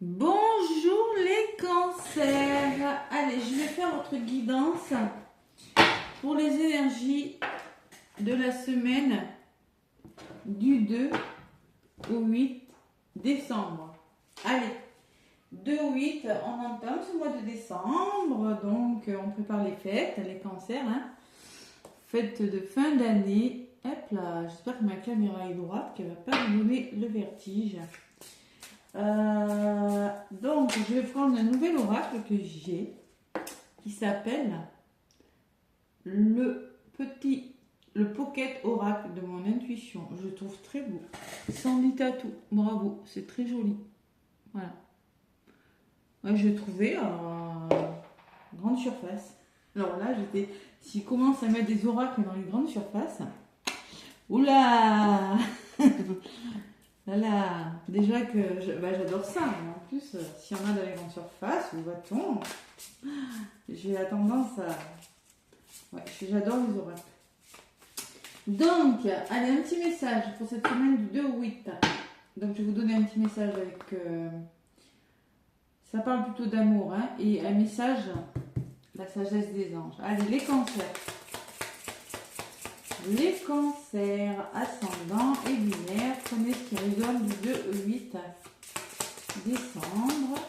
Bonjour les cancers. Allez, je vais faire votre guidance pour les énergies de la semaine du 2 au 8 décembre. Allez, 2 au 8, on entame ce mois de décembre, donc on prépare les fêtes, les cancers, hein. Fêtes de fin d'année. Hop là, j'espère que ma caméra est droite, qu'elle ne va pas me donner le vertige. Donc, je vais prendre un nouvel oracle que j'ai qui s'appelle le Pocket Oracle de mon intuition. Je le trouve très beau. Sans lit tatou. Bravo, c'est très joli. Voilà. Moi, je l'ai trouvé en grande surface. Alors là, s'ils commencent à mettre des oracles dans les grandes surfaces, oula. Voilà, déjà que j'adore ça, mais en plus, s'il y en a dans les grandes surfaces, où va-t-on? J'ai la tendance à... Ouais, j'adore les oracles. Donc, allez, un petit message pour cette semaine du 2 au 8. Donc, je vais vous donner un petit message avec... Ça parle plutôt d'amour, hein, et un message, la sagesse des anges. Allez, les cancers. Les cancers, ascendant et lunaire, prenez ce qui résonne du 2 au 8 décembre.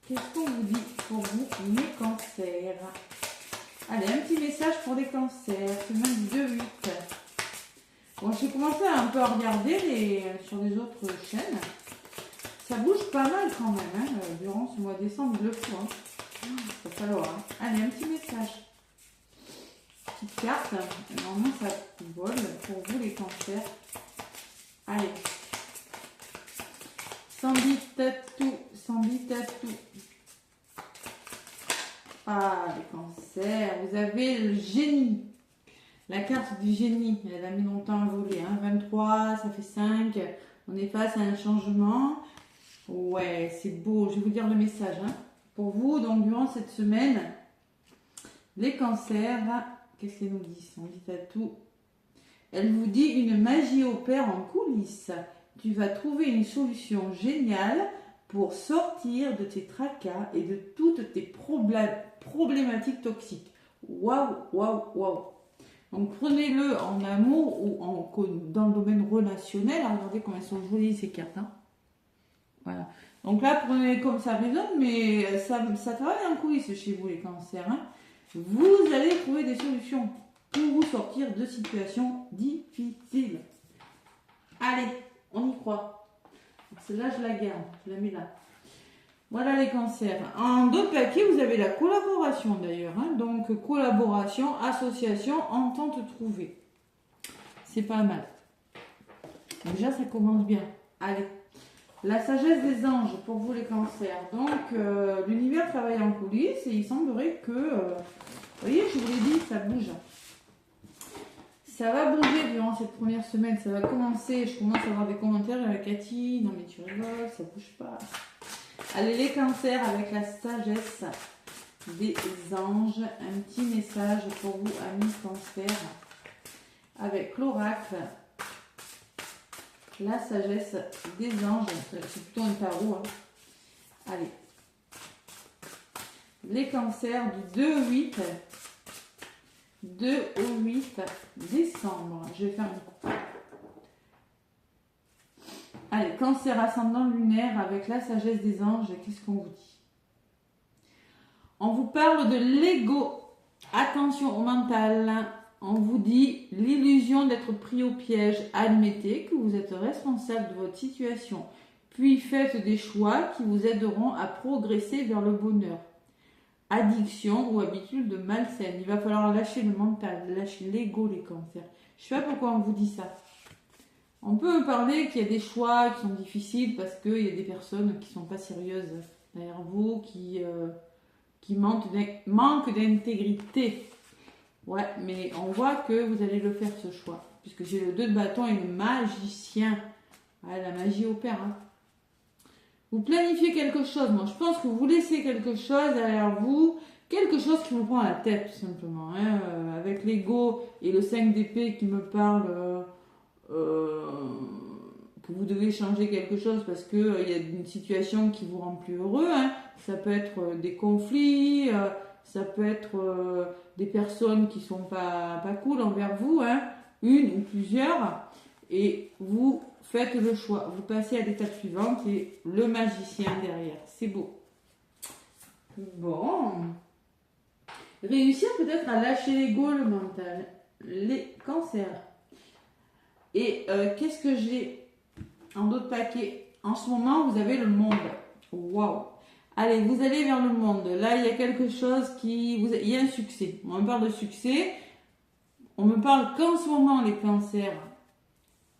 Qu'est-ce qu'on vous dit pour vous, les cancers? Allez, un petit message pour les cancers, semaine du 2 au 8. Bon, j'ai commencé un peu à regarder sur les autres chaînes. Ça bouge pas mal quand même, hein, durant ce mois de décembre, le coup. Hein. Ça va falloir. Hein. Allez, un petit message. Petite carte, normalement ça vole pour vous les cancers. Allez, sans tatou. Ah, les cancers, vous avez le génie. La carte du génie, elle a mis longtemps à voler. Hein. 23, ça fait 5. On est face à un changement. Ouais, c'est beau. Je vais vous dire le message. Hein. Pour vous, donc durant cette semaine, les cancers... Qu'est-ce qu'elle nous dit? On dit à tout. Elle vous dit une magie opère en coulisses. Tu vas trouver une solution géniale pour sortir de tes tracas et de toutes tes problématiques toxiques. Waouh, waouh, waouh. Donc prenez-le en amour ou dans le domaine relationnel. Regardez comment elles sont jolies ces cartes. Hein. Voilà. Donc là, prenez comme ça résonne, mais ça travaille en coulisses chez vous les cancers. Hein. Vous allez trouver des solutions pour vous sortir de situations difficiles. Allez, on y croit. Celle-là, je la garde, je la mets là. Voilà les cancers. En deux paquets, vous avez la collaboration d'ailleurs. Hein. Donc, collaboration, association, entente trouvée. C'est pas mal. Déjà, ça commence bien. Allez. La sagesse des anges pour vous les cancers. Donc, l'univers travaille en coulisses et il semblerait que... vous voyez, je vous l'ai dit, ça bouge. Ça va bouger durant cette première semaine. Ça va commencer. Je commence à avoir des commentaires avec Cathy. Non mais tu rigoles, ça bouge pas. Allez, les cancers avec la sagesse des anges. Un petit message pour vous, amis cancers. Avec l'oracle. La sagesse des anges. C'est plutôt un tarot. Hein. Allez. Les cancers du 2 au 8. 2 au 8 décembre. Je vais faire une coupe. Allez, cancer ascendant lunaire avec la sagesse des anges. Qu'est-ce qu'on vous dit? On vous parle de l'ego. Attention au mental. On vous dit l'illusion d'être pris au piège. Admettez que vous êtes responsable de votre situation. Puis faites des choix qui vous aideront à progresser vers le bonheur. Addiction ou habitude de malsaine. Il va falloir lâcher le mental, lâcher l'ego, les cancers. Je ne sais pas pourquoi on vous dit ça. On peut parler qu'il y a des choix qui sont difficiles parce qu'il y a des personnes qui ne sont pas sérieuses derrière vous, qui manquent d'intégrité. Ouais, mais on voit que vous allez le faire ce choix. Puisque j'ai le 2 de bâton et le magicien. Ouais, la magie opère. Hein. Vous planifiez quelque chose. Moi, je pense que vous laissez quelque chose derrière vous. Quelque chose qui vous prend la tête, tout simplement. Hein. Avec l'ego et le 5 d'épée qui me parle que que vous devez changer quelque chose parce qu'il y a une situation qui vous rend plus heureux. Hein. Ça peut être des conflits, ça peut être des personnes qui sont pas cool envers vous, hein, une ou plusieurs, et vous faites le choix. Vous passez à l'étape suivante et le magicien derrière. C'est beau. Bon. Réussir peut-être à lâcher l'ego, le mental, les cancers. Et qu'est-ce que j'ai en d'autres paquets? En ce moment, vous avez le monde. Waouh! Allez, vous allez vers le monde. Là, il y a quelque chose il y a un succès. On me parle de succès. On me parle qu'en ce moment, les cancers,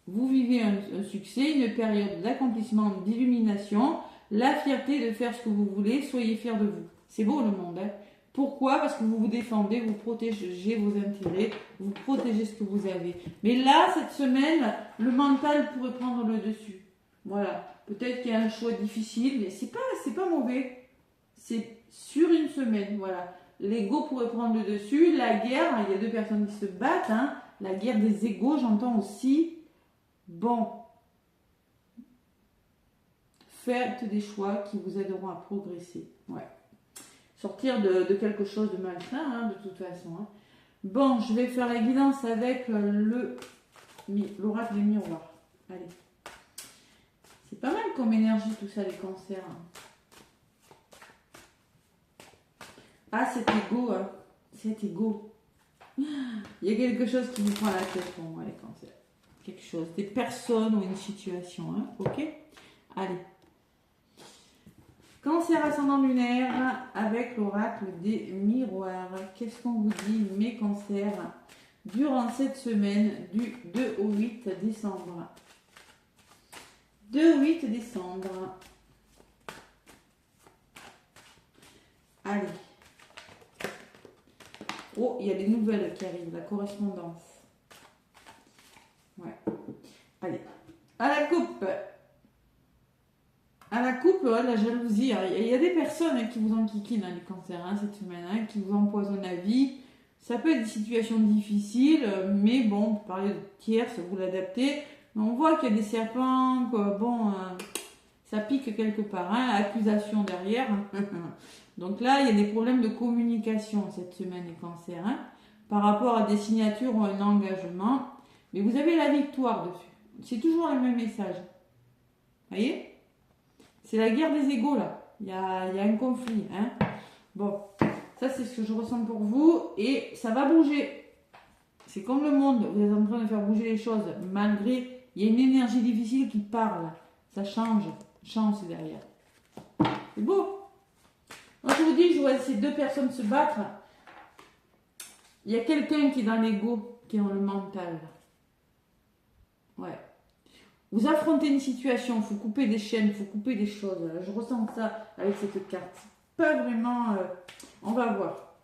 vous vivez un succès, une période d'accomplissement, d'illumination, la fierté de faire ce que vous voulez. Soyez fiers de vous. C'est beau le monde, hein? Pourquoi? Parce que vous vous défendez, vous protégez vos intérêts, vous protégez ce que vous avez. Mais là, cette semaine, le mental pourrait prendre le dessus. Voilà. Peut-être qu'il y a un choix difficile, mais c'est pas mauvais. C'est sur une semaine, voilà. L'ego pourrait prendre le dessus. La guerre, il y a deux personnes qui se battent, hein. La guerre des égos, j'entends aussi. Bon. Faites des choix qui vous aideront à progresser. Ouais. Sortir de quelque chose de malsain, hein, de toute façon. Hein. Bon, je vais faire la guidance avec l'oracle des miroirs. Allez. C'est pas mal comme énergie tout ça, les cancers. Hein. Ah, cet ego, hein. Cet ego. Il y a quelque chose qui vous prend la tête pour moi, les cancers. Quelque chose, des personnes ou une situation. Hein. Ok? Allez. Cancer ascendant lunaire avec l'oracle des miroirs. Qu'est-ce qu'on vous dit, mes cancers, durant cette semaine du 2 au 8 décembre 2 au 8 décembre. Allez. Oh, il y a des nouvelles qui arrivent, la correspondance. Ouais. Allez. À la coupe. À la coupe, la jalousie. Il y a des personnes qui vous enquiquinent, les cancers, hein, cette semaine, hein, qui vous empoisonnent la vie. Ça peut être des situations difficiles, mais bon, on peut parler de tierces, vous l'adaptez. Mais on voit qu'il y a des serpents, que, bon, ça pique quelque part, hein, accusation derrière. Donc là, il y a des problèmes de communication cette semaine, les cancers, hein, par rapport à des signatures ou un engagement. Mais vous avez la victoire dessus. C'est toujours le même message. Vous voyez ? C'est la guerre des égos, là. Il y a un conflit. Hein. Bon, ça, c'est ce que je ressens pour vous. Et ça va bouger. C'est comme le monde. Vous êtes en train de faire bouger les choses. Malgré, il y a une énergie difficile qui parle. Ça change. Chance derrière. C'est beau. Moi, je vous dis, je vois ces deux personnes se battre. Il y a quelqu'un qui est dans l'ego, qui est dans le mental. Ouais. Vous affrontez une situation, il faut couper des chaînes, il faut couper des choses. Je ressens ça avec cette carte. Pas vraiment... on va voir.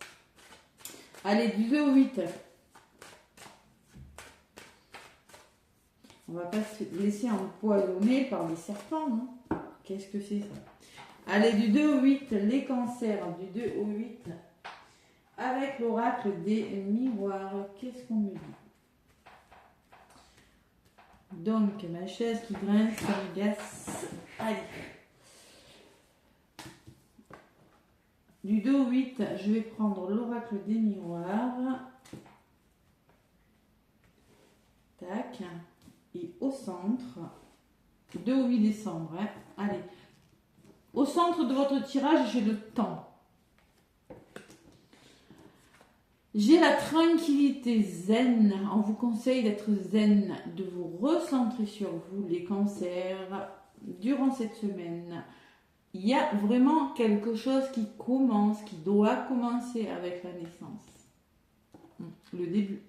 Allez, du 2 au 8. On va pas se laisser empoisonner par des serpents, non? Qu'est-ce que c'est ça? Allez, du 2 au 8, les cancers. Du 2 au 8. Avec l'oracle des miroirs. Qu'est-ce qu'on me dit? Donc, ma chaise qui grince, ça m'agace. Allez. Du 2 au 8, je vais prendre l'oracle des miroirs. Tac. Et au centre, 2 au 8 décembre. Hein. Allez. Au centre de votre tirage, j'ai le temps. J'ai la tranquillité zen. On vous conseille d'être zen, de vous recentrer sur vous, les cancers, durant cette semaine. Il y a vraiment quelque chose qui commence, qui doit commencer avec la naissance. Le début.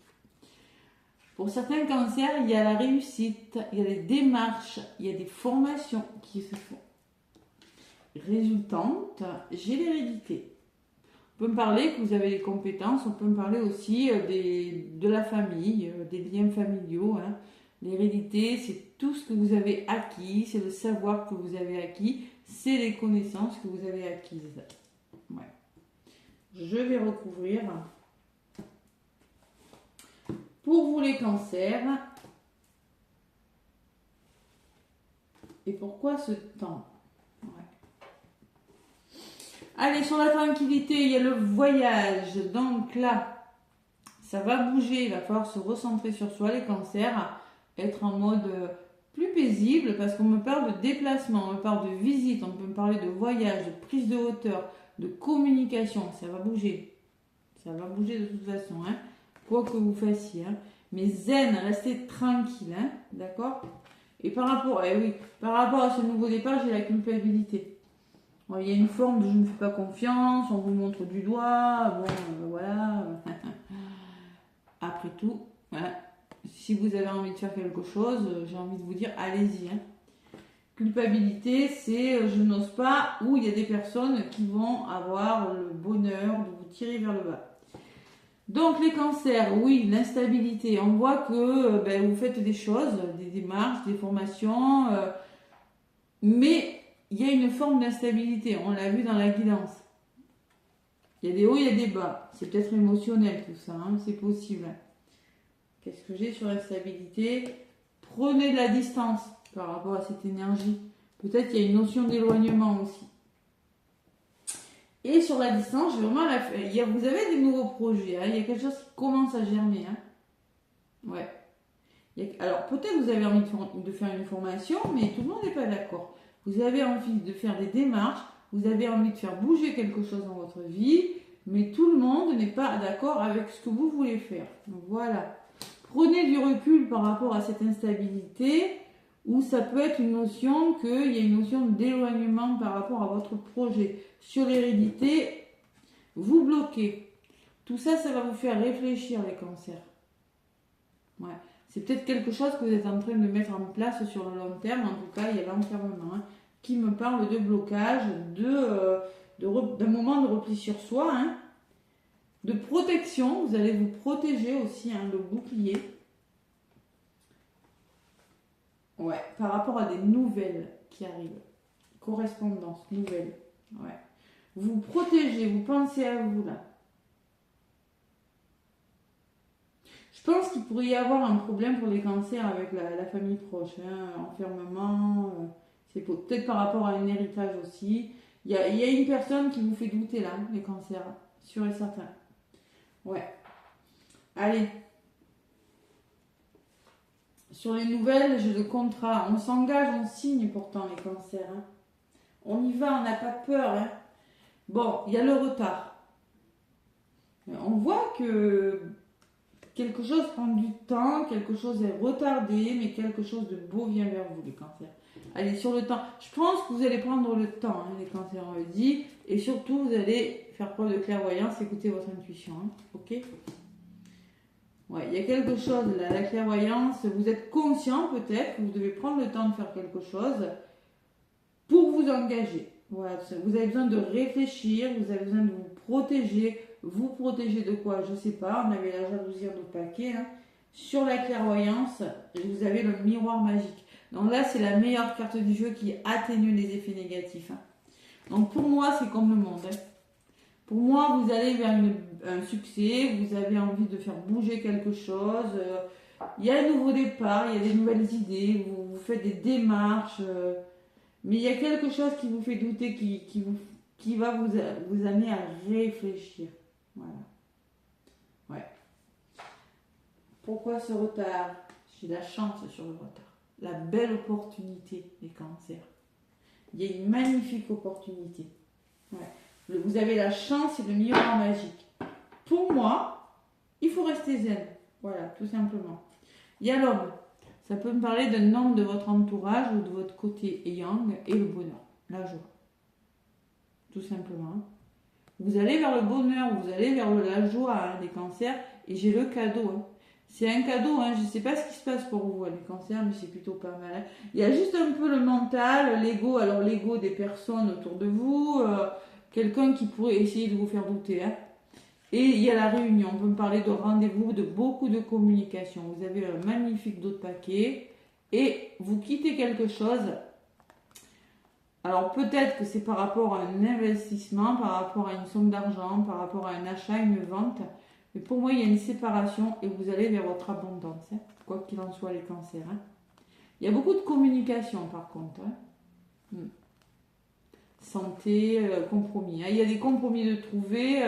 Pour certains cancers, il y a la réussite, il y a des démarches, il y a des formations qui se font. Résultante, j'ai l'hérédité. On peut me parler que vous avez des compétences, on peut me parler aussi de la famille, des liens familiaux. Hein. L'hérédité, c'est tout ce que vous avez acquis, c'est le savoir que vous avez acquis, c'est les connaissances que vous avez acquises. Ouais. Je vais recouvrir. Pour vous les cancers, Et pourquoi ce temps? Ouais. Allez, sur la tranquillité, il y a le voyage. Donc là, ça va bouger. Il va falloir se recentrer sur soi, les cancers. Être en mode plus paisible parce qu'on me parle de déplacement, on me parle de visite, on peut me parler de voyage, de prise de hauteur, de communication. Ça va bouger. Ça va bouger de toute façon, hein. Quoi que vous fassiez. Hein. Mais zen, restez tranquille, hein. D'accord? Et par rapport, par rapport à ce nouveau départ, j'ai la culpabilité. Bon, il y a une forme de je ne fais pas confiance, on vous montre du doigt, bon, voilà. Après tout, voilà. Si vous avez envie de faire quelque chose, j'ai envie de vous dire, allez-y. Hein. Culpabilité, c'est je n'ose pas, ou il y a des personnes qui vont avoir le bonheur de vous tirer vers le bas. Donc les cancers, oui, l'instabilité. On voit que vous faites des choses, des démarches, des formations, mais il y a une forme d'instabilité. On l'a vu dans la guidance. Il y a des hauts, il y a des bas. C'est peut-être émotionnel tout ça, hein, c'est possible. Qu'est-ce que j'ai sur l'instabilité? Prenez de la distance par rapport à cette énergie. Peut-être qu'il y a une notion d'éloignement aussi. Et sur la distance, je vais vraiment vous avez des nouveaux projets, hein. Il y a quelque chose qui commence à germer. Hein. Ouais. Alors peut-être vous avez envie de faire une formation, mais tout le monde n'est pas d'accord. Vous avez envie de faire des démarches, vous avez envie de faire bouger quelque chose dans votre vie, mais tout le monde n'est pas d'accord avec ce que vous voulez faire. Donc voilà. Prenez du recul par rapport à cette instabilité, ou ça peut être une notion qu'il y a une notion d'éloignement par rapport à votre projet. Sur l'hérédité, vous bloquez. Tout ça, ça va vous faire réfléchir, les cancers. Ouais. C'est peut-être quelque chose que vous êtes en train de mettre en place sur le long terme. En tout cas, il y a l'enfermement qui me parle de blocage, d'un moment de repli sur soi, hein, de protection. Vous allez vous protéger aussi, hein, le bouclier. Ouais, par rapport à des nouvelles qui arrivent. Correspondance, nouvelles. Ouais. Vous protégez, vous pensez à vous là. Je pense qu'il pourrait y avoir un problème pour les cancers avec la famille proche. Hein, enfermement, c'est peut-être par rapport à un héritage aussi. Il y a une personne qui vous fait douter là, les cancers, sûr et certain. Ouais. Allez. Sur les nouvelles, j'ai le contrat. On s'engage, on signe pourtant les cancers. Hein. On y va, on n'a pas peur. Hein. Bon, il y a le retard. On voit que quelque chose prend du temps, quelque chose est retardé, mais quelque chose de beau vient vers vous, les cancers. Allez, sur le temps. Je pense que vous allez prendre le temps, hein, les cancers, on le dit. Et surtout, vous allez faire preuve de clairvoyance, écouter votre intuition. Hein, ok ? Ouais, il y a quelque chose là, la clairvoyance, vous êtes conscient peut-être que vous devez prendre le temps de faire quelque chose pour vous engager. Voilà, vous avez besoin de réfléchir, vous avez besoin de vous protéger de quoi, je sais pas, on avait la jalousie en notre paquet. Hein. Sur la clairvoyance, vous avez le miroir magique. Donc là, c'est la meilleure carte du jeu qui atténue les effets négatifs. Hein. Donc pour moi, c'est comme le monde. Hein. Pour moi, vous allez vers un succès, vous avez envie de faire bouger quelque chose, il y a un nouveau départ, il y a des nouvelles idées, vous faites des démarches, mais il y a quelque chose qui vous fait douter, qui va vous amener à réfléchir. Voilà. Ouais. Pourquoi ce retard? J'ai la chance sur le retard. La belle opportunité, les cancers. Il y a une magnifique opportunité. Ouais. Vous avez la chance et le miroir magique. Pour moi, il faut rester zen. Voilà, tout simplement. Il y a l'homme. Ça peut me parler d'un homme de votre entourage ou de votre côté yang et le bonheur, la joie. Tout simplement. Vous allez vers le bonheur, vous allez vers la joie, hein, les cancers. Et j'ai le cadeau. Hein. C'est un cadeau, hein. Je ne sais pas ce qui se passe pour vous, les cancers, mais c'est plutôt pas mal. Hein. Il y a juste un peu le mental, l'ego. Alors l'ego des personnes autour de vous. Quelqu'un qui pourrait essayer de vous faire douter. Hein. Et il y a la réunion. On peut me parler de rendez-vous, de beaucoup de communication. Vous avez un magnifique dos de paquet. Et vous quittez quelque chose. Alors peut-être que c'est par rapport à un investissement, par rapport à une somme d'argent, par rapport à un achat, une vente. Mais pour moi, il y a une séparation et vous allez vers votre abondance. Hein. Quoi qu'il en soit, les cancers. Hein. Il y a beaucoup de communication par contre. Hein. Santé, compromis. Hein. Il y a des compromis de trouver.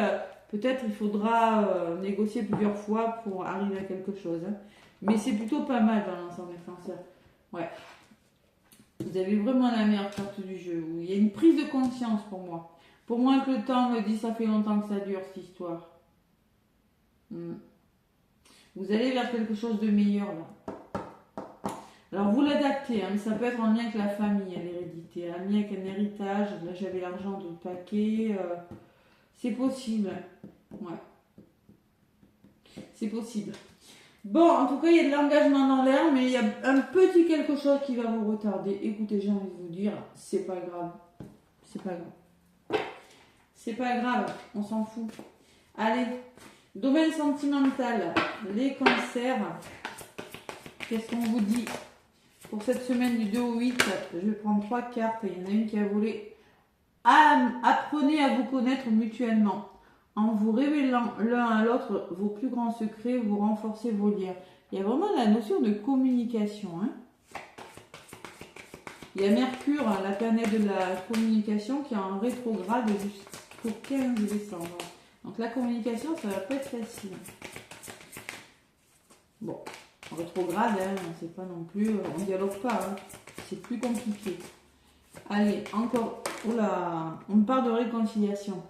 Peut-être il faudra négocier plusieurs fois pour arriver à quelque chose. Hein. Mais c'est plutôt pas mal dans l'ensemble des cancers. Ouais. Vous avez vraiment la meilleure carte du jeu. Il y a une prise de conscience pour moi. Pour moi que le temps me dit ça fait longtemps que ça dure cette histoire. Vous allez vers quelque chose de meilleur là. Alors vous l'adaptez, hein, mais ça peut être en lien avec la famille, l'hérédité, en lien avec un héritage. Là j'avais l'argent de paquet. C'est possible. Ouais. C'est possible. Bon, en tout cas, il y a de l'engagement dans l'air, mais il y a un petit quelque chose qui va vous retarder. Écoutez, j'ai envie de vous dire, c'est pas grave. C'est pas grave. C'est pas grave, on s'en fout. Allez, domaine sentimental, les cancers. Qu'est-ce qu'on vous dit pour cette semaine du 2 au 8? Je vais prendre 3 cartes. Il y en a une qui a volé. Apprenez à vous connaître mutuellement. En vous révélant l'un à l'autre vos plus grands secrets, vous renforcez vos liens. Il y a vraiment la notion de communication. Hein. Il y a Mercure, la planète de la communication, qui est en rétrograde jusqu'au 15 décembre. Donc la communication, ça va pas être facile. Bon, en rétrograde, hein, c'est pas non plus, on dialogue pas. Hein. C'est plus compliqué. Allez, encore. Oh là, on parle de réconciliation.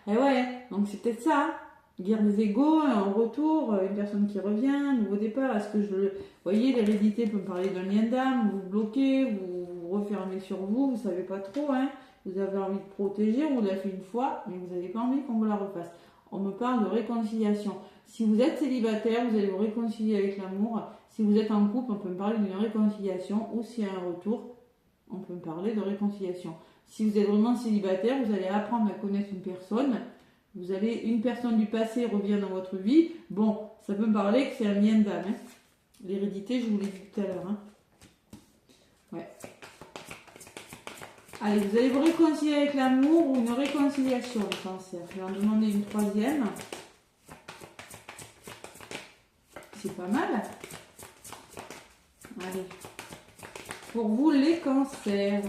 Et ouais, donc c'est peut-être ça. Hein. Guerre des égos, en retour, une personne qui revient, nouveau départ. Est-ce que vous voyez, l'hérédité peut me parler d'un lien d'âme, vous bloquez, vous refermez sur vous, vous savez pas trop, hein. Vous avez envie de protéger, on vous l'a fait une fois, mais vous n'avez pas envie qu'on vous la refasse. On me parle de réconciliation. Si vous êtes célibataire, vous allez vous réconcilier avec l'amour. Si vous êtes en couple, on peut me parler d'une réconciliation. Ou s'il y a un retour, on peut me parler de réconciliation. Si vous êtes vraiment célibataire, vous allez apprendre à connaître une personne. Une personne du passé revient dans votre vie. Bon, ça peut me parler que c'est un lien d'âme. Hein. L'hérédité, je vous l'ai dit tout à l'heure. Hein. Ouais. Allez, vous allez vous réconcilier avec l'amour ou une réconciliation, le cancer. Je vais en demander une troisième. C'est pas mal. Allez. Pour vous, les cancers.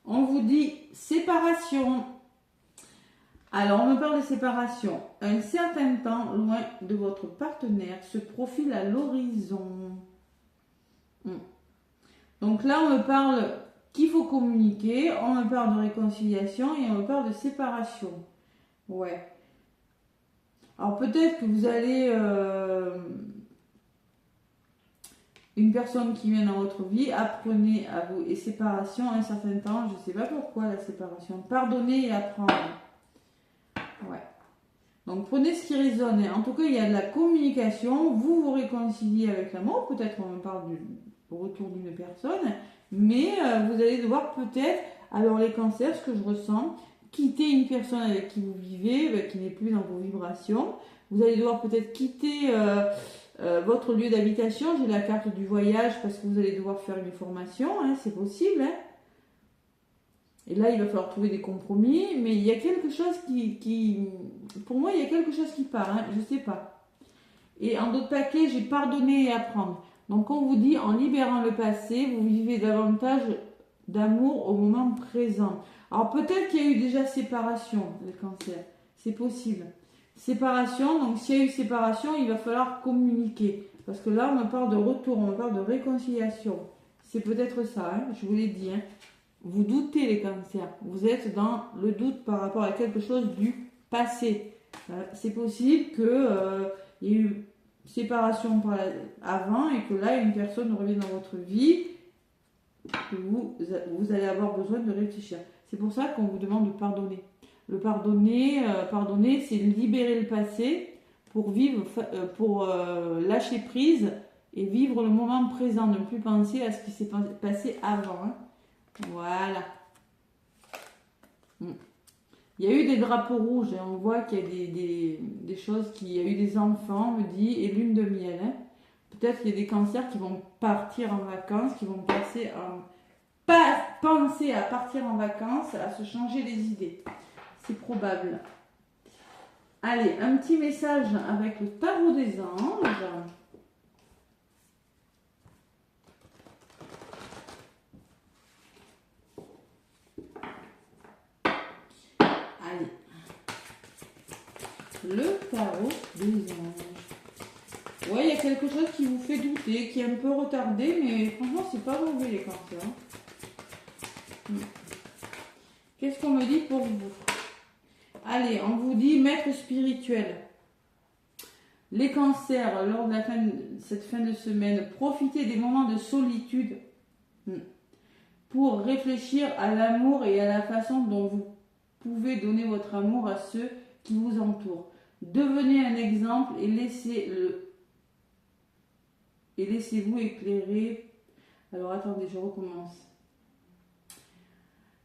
On vous dit séparation. Alors, on me parle de séparation. Un certain temps loin de votre partenaire se profile à l'horizon. Donc là, on me parle qu'il faut communiquer, on me parle de réconciliation et on me parle de séparation. Ouais. Alors peut-être que vous allez... une personne qui vient dans votre vie, apprenez à vous. Et séparation, un certain temps, je ne sais pas pourquoi la séparation. Pardonner et apprendre. Ouais. Donc prenez ce qui résonne. En tout cas, il y a de la communication. Vous vous réconciliez avec l'amour. Peut-être on me parle du retour d'une personne. Mais vous allez devoir peut-être, alors les cancers, ce que je ressens, quitter une personne avec qui vous vivez, qui n'est plus dans vos vibrations. Vous allez devoir peut-être quitter... votre lieu d'habitation, j'ai la carte du voyage parce que vous allez devoir faire une formation, hein, c'est possible. Hein. Et là, il va falloir trouver des compromis, mais il y a quelque chose pour moi, il y a quelque chose qui part, hein, je ne sais pas. Et en d'autres paquets, j'ai pardonné et apprendre. Donc, on vous dit, en libérant le passé, vous vivez davantage d'amour au moment présent. Alors, peut-être qu'il y a eu déjà séparation, le cancer, c'est possible. Séparation, donc s'il y a eu séparation, il va falloir communiquer. Parce que là, on me parle de retour, on me parle de réconciliation. C'est peut-être ça, hein, je vous l'ai dit. Hein. Vous doutez les cancers. Vous êtes dans le doute par rapport à quelque chose du passé. C'est possible qu'il y ait eu séparation avant et que là, une personne revienne dans votre vie. Que vous allez avoir besoin de réfléchir. C'est pour ça qu'on vous demande de pardonner. Le pardonner, c'est libérer le passé pour vivre, pour lâcher prise et vivre le moment présent, ne plus penser à ce qui s'est passé avant. Hein. Voilà. Il y a eu des drapeaux rouges, hein. On voit qu'il y a des choses, qu'il y a eu des enfants, on me dit, et lune de miel. Hein. Peut-être qu'il y a des cancers qui vont partir en vacances, qui vont penser à partir en vacances, à se changer les idées. C'est probable. Allez, un petit message avec le tarot des anges. Allez. Le tarot des anges. Ouais, il y a quelque chose qui vous fait douter, qui est un peu retardé, mais franchement, c'est pas mauvais les cancers. Qu'est-ce qu'on me dit pour vous? Allez, on vous dit maître spirituel. Les cancers, lors de cette fin de semaine, profitez des moments de solitude pour réfléchir à l'amour et à la façon dont vous pouvez donner votre amour à ceux qui vous entourent. Devenez un exemple et laissez-vous éclairer. Alors attendez, je recommence.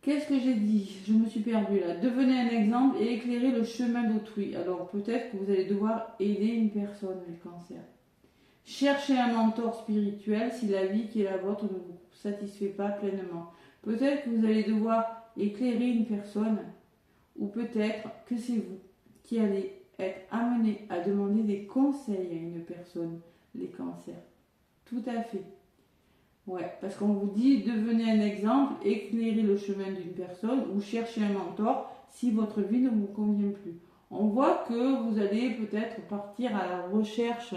Qu'est-ce que j'ai dit? Je me suis perdue là. Devenez un exemple et éclairez le chemin d'autrui. Alors peut-être que vous allez devoir aider une personne, les cancers. Cherchez un mentor spirituel si la vie qui est la vôtre ne vous satisfait pas pleinement. Peut-être que vous allez devoir éclairer une personne, ou peut-être que c'est vous qui allez être amené à demander des conseils à une personne, les cancers. Tout à fait. Ouais, parce qu'on vous dit devenez un exemple, éclairez le chemin d'une personne ou cherchez un mentor si votre vie ne vous convient plus. On voit que vous allez peut-être partir à la recherche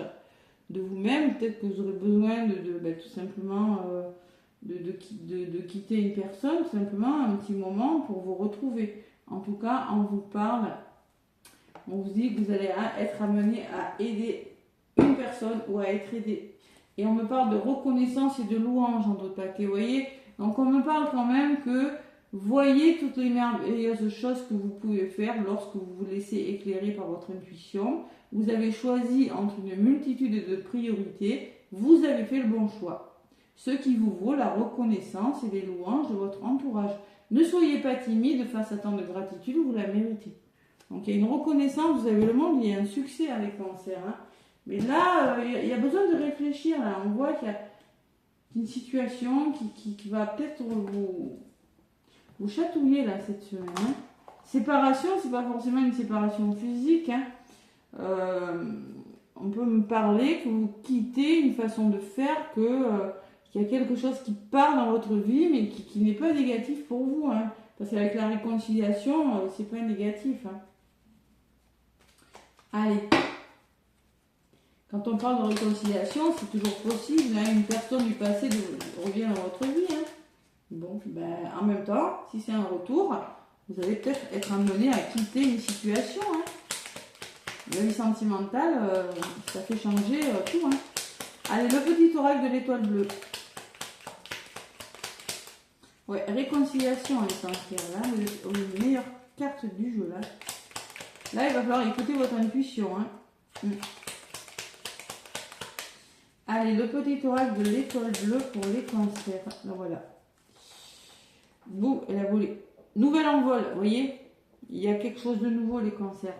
de vous-même, peut-être que vous aurez besoin tout simplement de quitter une personne, tout simplement un petit moment pour vous retrouver. En tout cas, on vous parle, on vous dit que vous allez être amené à aider une personne ou à être aidé. Et on me parle de reconnaissance et de louange en d'autres paquets, vous voyez. Donc on me parle quand même que voyez toutes les merveilleuses choses que vous pouvez faire lorsque vous vous laissez éclairer par votre intuition. Vous avez choisi entre une multitude de priorités, vous avez fait le bon choix. Ce qui vous vaut la reconnaissance et les louanges de votre entourage. Ne soyez pas timide face à tant de gratitude, vous la méritez. Donc il y a une reconnaissance, vous avez le monde, il y a un succès avec cancer. Mais là, il y a besoin de réfléchir. Là. On voit qu'il y a une situation qui va peut-être vous chatouiller là, cette semaine. Séparation, c'est pas forcément une séparation physique. On peut me parler que vous quittez une façon de faire, qu'il y a quelque chose qui part dans votre vie, mais qui n'est pas négatif pour vous. Parce qu'avec la réconciliation, c'est pas négatif. Allez. Quand on parle de réconciliation, c'est toujours possible. Une personne du passé revient dans votre vie. Bon, en même temps, si c'est un retour, vous allez peut-être être amené à quitter une situation. La vie sentimentale, ça fait changer tout. Allez, le petit oracle de l'étoile bleue. Ouais, réconciliation essentielle. Là, les meilleures cartes du jeu. Là, il va falloir écouter votre intuition. Allez, le petit oracle de l'étoile bleue pour les cancers. Donc voilà. Boum, elle a volé. Nouvel envol, vous voyez? Il y a quelque chose de nouveau, les cancers.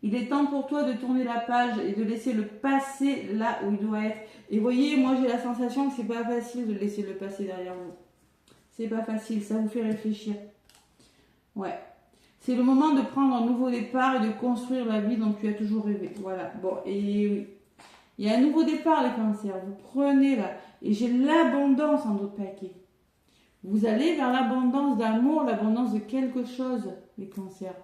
Il est temps pour toi de tourner la page et de laisser le passé là où il doit être. Et vous voyez, moi j'ai la sensation que c'est pas facile de laisser le passé derrière vous. C'est pas facile, ça vous fait réfléchir. Ouais. C'est le moment de prendre un nouveau départ et de construire la vie dont tu as toujours rêvé. Voilà. Bon, et oui. Il y a un nouveau départ, les cancers. Vous prenez là. Et j'ai l'abondance en d'autres paquets. Vous allez vers l'abondance d'amour, l'abondance de quelque chose, les cancers.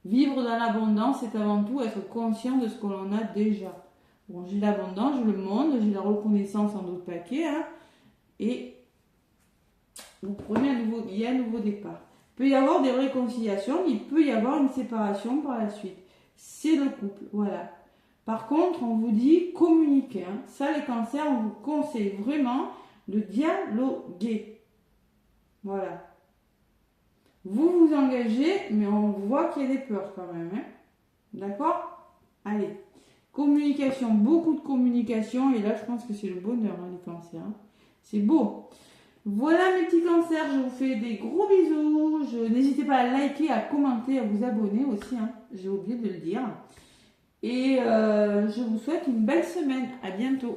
Vivre dans l'abondance, c'est avant tout être conscient de ce que l'on a déjà. Bon, j'ai l'abondance, j'ai le monde, j'ai la reconnaissance en d'autres paquets. Et vous prenez il y a un nouveau départ. Il peut y avoir des réconciliations, mais il peut y avoir une séparation par la suite. C'est le couple, voilà. Par contre, on vous dit communiquer. Ça, les cancers, on vous conseille vraiment de dialoguer. Voilà. Vous vous engagez, mais on voit qu'il y a des peurs quand même. D'accord? Allez. Communication, beaucoup de communication. Et là, je pense que c'est le bonheur, les cancers. C'est beau. Voilà mes petits cancers, je vous fais des gros bisous. N'hésitez pas à liker, à commenter, à vous abonner aussi. J'ai oublié de le dire. Et je vous souhaite une belle semaine. À bientôt.